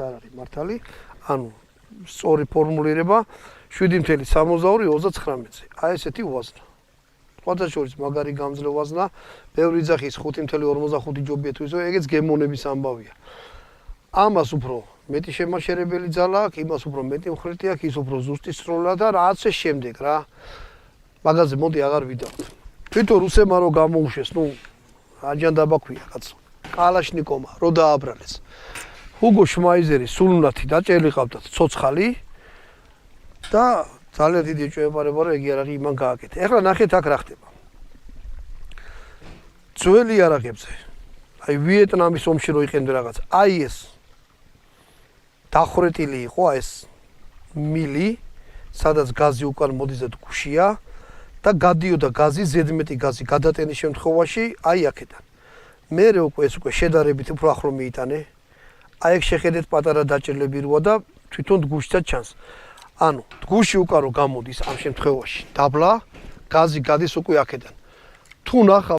არ არის მართალი, ანუ სწორი ფორმულირება 7.62-39-ზე. აი ესეთი ვაზნა. სხვათა შორის მაგარი გამძლე ვაზნა, ბევრი ძახის 5.45 ჯობია თუ ისე, ეგეც გემონების ამბავია. ამას უფრო მეტი შემაშერებელი ძალა აქვს, იმას უფრო მეტი მხრეთი აქვს, ის უფრო ზუსტი სროლა და რაღაცე შემდეგ რა. მაგაზე მოდი აღარ ვიდავთ. თვითონ რუსებმა რო გამოუშვეს, ნუ აჯანდაბა ქვია კაცო. კალაშნიკოვმა რო დააბრალეს. ჰუგო შმაიზერი სულუნათი დაჭერილი ყავდათ ცოცხალი და ძალიან დიდი ეჭვებარება რომ იგი არ არის იმან გააკეთა. ეხლა ნახეთ აქ რა ხდება. ძველი იარაღებზე, აი ვიეტნამის ომში რო იყენდნენ რაღაც, აი ეს დახვრეტილი იყო ეს მილი, სადაც გაზი უკან მოდის და გუშია და გადიოდა გაზი, ზედმეტი გაზი გადატენის შემთხვევაში აი აქედან. მერე უკვე ეს უკვე შედარებით უფრო ახლო მიიტანე. აი ეგ შეხედეთ პატარა დაჭერლები როა და თვითონ გუშისაც ჩანს. ანუ გუში უკან რო გამოდის ამ შემთხვევაში დაბლა, გაზი გადის უკვე აქედან. თუ ნახავ